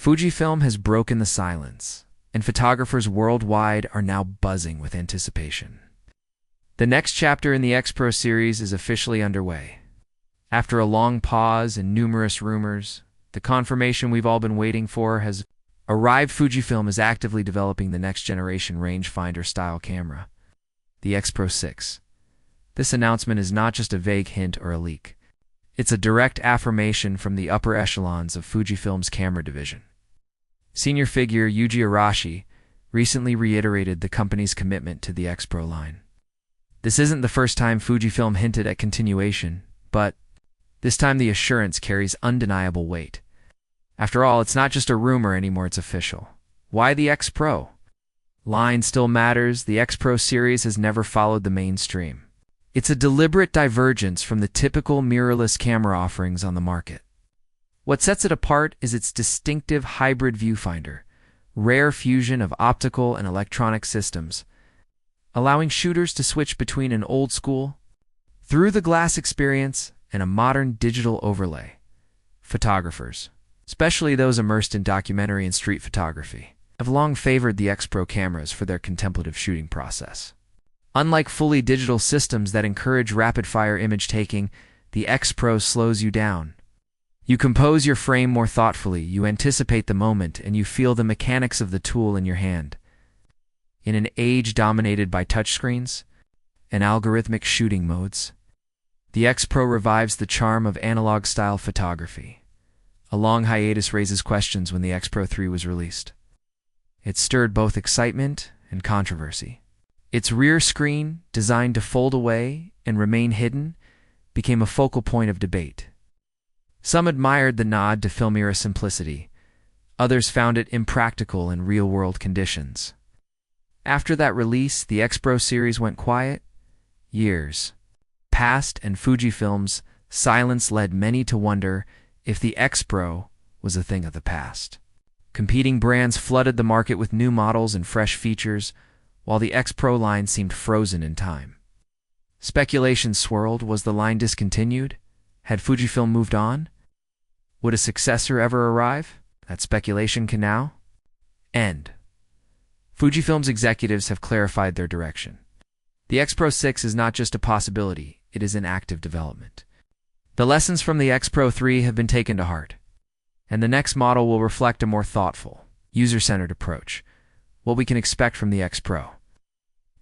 Fujifilm has broken the silence, and photographers worldwide are now buzzing with anticipation. The next chapter in the X-Pro series is officially underway. After a long pause and numerous rumors, the confirmation we've all been waiting for has arrived. Fujifilm is actively developing the next-generation rangefinder-style camera, the X-Pro 6. This announcement is not just a vague hint or a leak. It's a direct affirmation from the upper echelons of Fujifilm's camera division. Senior figure Yuji Arashi recently reiterated the company's commitment to the X-Pro line. This isn't the first time Fujifilm hinted at continuation, but this time the assurance carries undeniable weight. After all, it's not just a rumor anymore, it's official. Why the X-Pro? Line still matters. The X-Pro series has never followed the mainstream. It's a deliberate divergence from the typical mirrorless camera offerings on the market. What sets it apart is its distinctive hybrid viewfinder, rare fusion of optical and electronic systems, allowing shooters to switch between an old-school, through-the-glass experience and a modern digital overlay. Photographers, especially those immersed in documentary and street photography, have long favored the X-Pro cameras for their contemplative shooting process. Unlike fully digital systems that encourage rapid-fire image taking, the X-Pro slows you down. You compose your frame more thoughtfully, you anticipate the moment, and you feel the mechanics of the tool in your hand. In an age dominated by touchscreens and algorithmic shooting modes, the X-Pro revives the charm of analog-style photography. A long hiatus raises questions when the X-Pro 3 was released. It stirred both excitement and controversy. Its rear screen, designed to fold away and remain hidden, became a focal point of debate. Some admired the nod to film era simplicity. Others found it impractical in real-world conditions. After that release, the X-Pro series went quiet. Years passed, and Fujifilm's silence led many to wonder if the X-Pro was a thing of the past. Competing brands flooded the market with new models and fresh features, while the X-Pro line seemed frozen in time. Speculation swirled. Was the line discontinued? Had Fujifilm moved on? Would a successor ever arrive? That speculation can now end. Fujifilm's executives have clarified their direction. The X-Pro 6 is not just a possibility, it is in active development. The lessons from the X-Pro 3 have been taken to heart, and the next model will reflect a more thoughtful, user-centered approach. What we can expect from the X-Pro.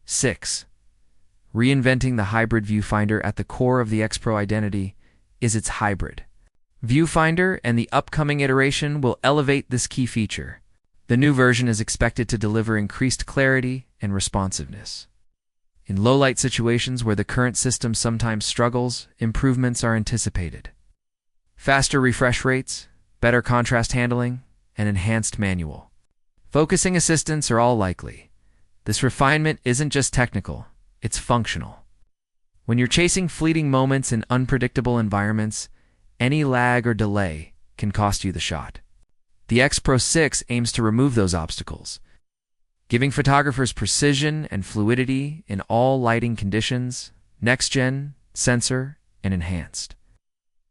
6. Reinventing the hybrid viewfinder. At the core of the X-Pro identity is its hybrid viewfinder, and the upcoming iteration will elevate this key feature. The new version is expected to deliver increased clarity and responsiveness. In low-light situations where the current system sometimes struggles, improvements are anticipated. Faster refresh rates, better contrast handling, and enhanced manual focusing assistance are all likely. This refinement isn't just technical, it's functional. When you're chasing fleeting moments in unpredictable environments, any lag or delay can cost you the shot. The X-Pro 6 aims to remove those obstacles, giving photographers precision and fluidity in all lighting conditions, next-gen, sensor, and enhanced.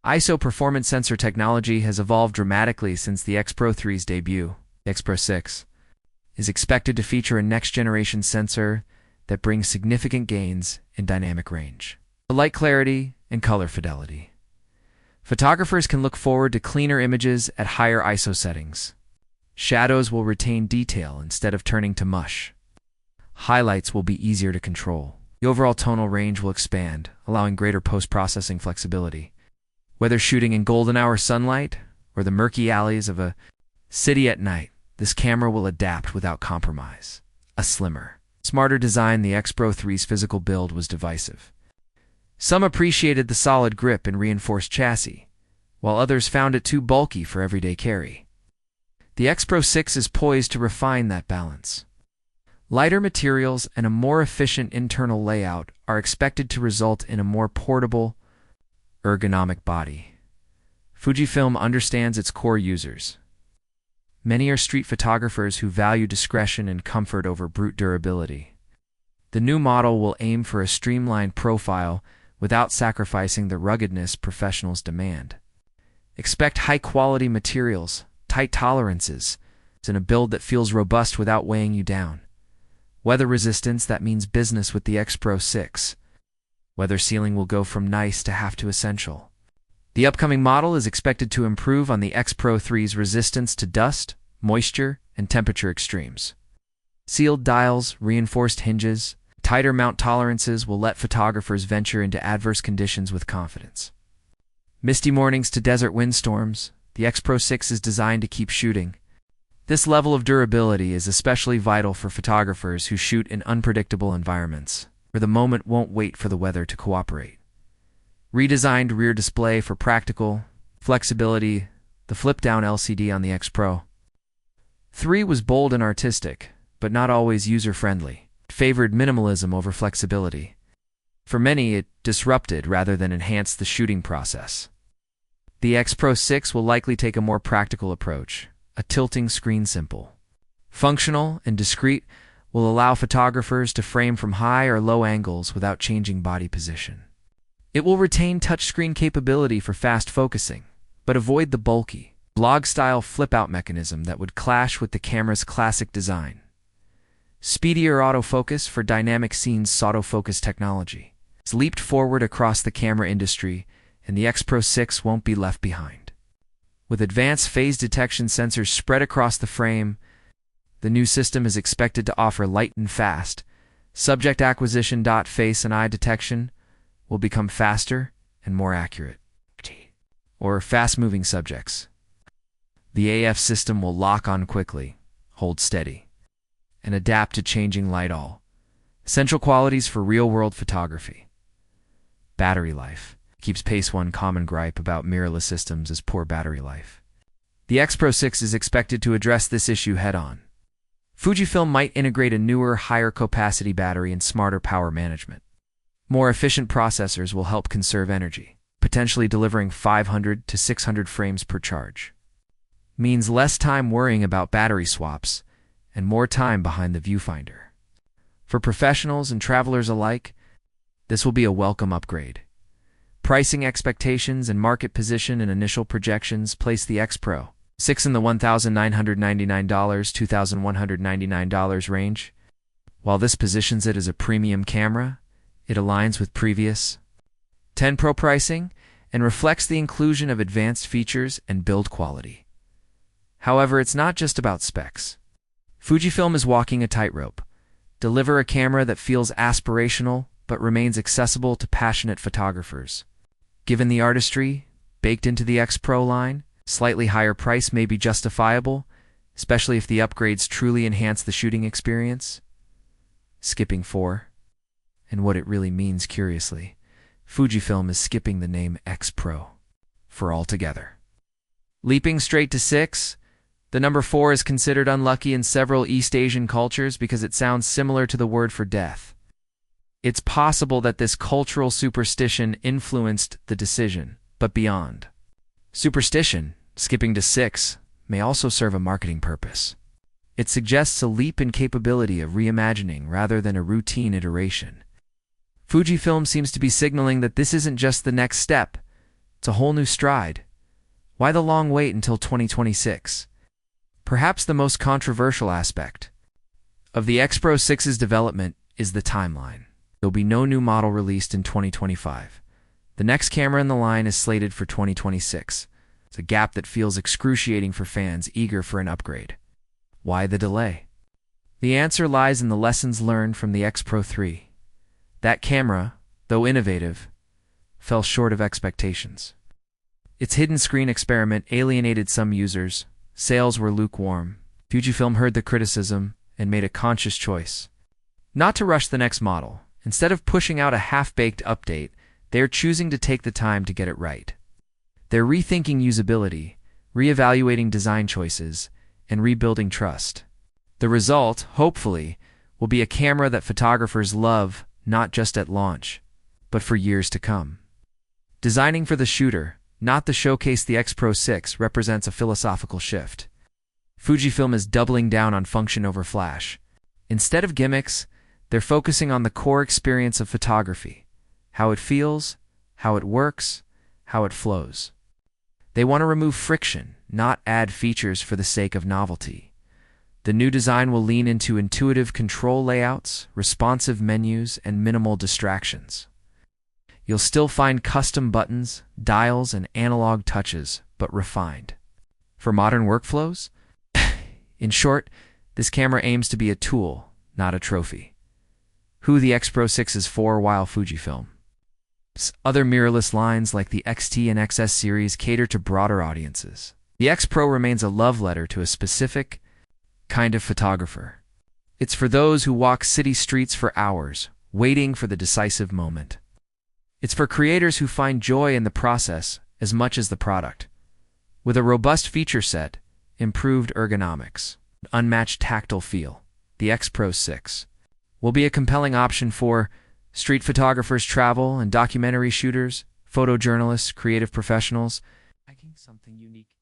ISO performance sensor technology has evolved dramatically since the X-Pro 3's debut. The X-Pro 6 is expected to feature a next-generation sensor that brings significant gains in dynamic range, light clarity, and color fidelity. Photographers can look forward to cleaner images at higher ISO settings. Shadows will retain detail instead of turning to mush. Highlights will be easier to control. The overall tonal range will expand, allowing greater post-processing flexibility. Whether shooting in golden hour sunlight or the murky alleys of a city at night, this camera will adapt without compromise. A slimmer, smarter design. The X-Pro 3's physical build was divisive. Some appreciated the solid grip and reinforced chassis, while others found it too bulky for everyday carry. The X-Pro 6 is poised to refine that balance. Lighter materials and a more efficient internal layout are expected to result in a more portable, ergonomic body. Fujifilm understands its core users. Many are street photographers who value discretion and comfort over brute durability. The new model will aim for a streamlined profile without sacrificing the ruggedness professionals demand. Expect high-quality materials, tight tolerances, in a build that feels robust without weighing you down. Weather resistance, that means business with the X-Pro 6. Weather sealing will go from nice to have to essential. The upcoming model is expected to improve on the X-Pro 3's resistance to dust, moisture, and temperature extremes. Sealed dials, reinforced hinges, tighter mount tolerances will let photographers venture into adverse conditions with confidence. Misty mornings to desert windstorms, the X-Pro 6 is designed to keep shooting. This level of durability is especially vital for photographers who shoot in unpredictable environments, where the moment won't wait for the weather to cooperate. Redesigned rear display for practical flexibility, the flip-down LCD on the X-Pro 3 was bold and artistic, but not always user-friendly. It favored minimalism over flexibility. For many, it disrupted rather than enhanced the shooting process. The X-Pro 6 will likely take a more practical approach. A tilting screen simple, functional, and discreet will allow photographers to frame from high or low angles without changing body position. It will retain touchscreen capability for fast focusing, but avoid the bulky, blog-style flip-out mechanism that would clash with the camera's classic design. Speedier autofocus for dynamic scenes. Autofocus technology has leaped forward across the camera industry, and the X-Pro 6 won't be left behind. With advanced phase detection sensors spread across the frame, the new system is expected to offer light and fast. Subject acquisition. Face and eye detection will become faster and more accurate. Or fast-moving subjects. The AF system will lock on quickly, hold steady, and adapt to changing light. All essential qualities for real-world photography. Battery life keeps pace. One common gripe about mirrorless systems is poor battery life. The X-Pro 6 is expected to address this issue head-on. Fujifilm might integrate a newer, higher-capacity battery and smarter power management. More efficient processors will help conserve energy, potentially delivering 500 to 600 frames per charge. Means less time worrying about battery swaps and more time behind the viewfinder. For professionals and travelers alike, this will be a welcome upgrade. Pricing expectations and market position and initial projections place the X-Pro 6 in the $1,999 $2,199 range. While this positions it as a premium camera, it aligns with previous 10 Pro pricing and reflects the inclusion of advanced features and build quality. However, it's not just about specs. Fujifilm is walking a tightrope. Deliver a camera that feels aspirational but remains accessible to passionate photographers. Given the artistry baked into the X-Pro line, slightly higher price may be justifiable, especially if the upgrades truly enhance the shooting experience. Skipping 4. And what it really means, curiously, Fujifilm is skipping the name X-Pro for altogether. Leaping straight to 6, the number 4 is considered unlucky in several East Asian cultures because it sounds similar to the word for death. It's possible that this cultural superstition influenced the decision, but beyond superstition, skipping to 6 may also serve a marketing purpose. It suggests a leap in capability of reimagining rather than a routine iteration. Fujifilm seems to be signaling that this isn't just the next step, it's a whole new stride. Why the long wait until 2026? Perhaps the most controversial aspect of the X-Pro 6's development is the timeline. There'll be no new model released in 2025. The next camera in the line is slated for 2026. It's a gap that feels excruciating for fans eager for an upgrade. Why the delay? The answer lies in the lessons learned from the X-Pro 3. That camera, though innovative, fell short of expectations. Its hidden screen experiment alienated some users. Sales were lukewarm. Fujifilm heard the criticism and made a conscious choice not to rush the next model. Instead of pushing out a half-baked update, they are choosing to take the time to get it right. They're rethinking usability, reevaluating design choices, and rebuilding trust. The result, hopefully, will be a camera that photographers love not just at launch, but for years to come. Designing for the shooter, not the showcase, the X-Pro 6 represents a philosophical shift. Fujifilm is doubling down on function over flash. Instead of gimmicks, they're focusing on the core experience of photography, how it feels, how it works, how it flows. They want to remove friction, not add features for the sake of novelty. The new design will lean into intuitive control layouts, responsive menus, and minimal distractions. You'll still find custom buttons, dials, and analog touches, but refined. For modern workflows? In short, this camera aims to be a tool, not a trophy. Who the X-Pro 6 is for, while Fujifilm. Other mirrorless lines like the XT and XS series cater to broader audiences. The X-Pro remains a love letter to a specific kind of photographer. It's for those who walk city streets for hours, waiting for the decisive moment. It's for creators who find joy in the process as much as the product. With a robust feature set, improved ergonomics, unmatched tactile feel, the X-Pro 6 will be a compelling option for street photographers, travel and documentary shooters, photojournalists, creative professionals, liking something unique.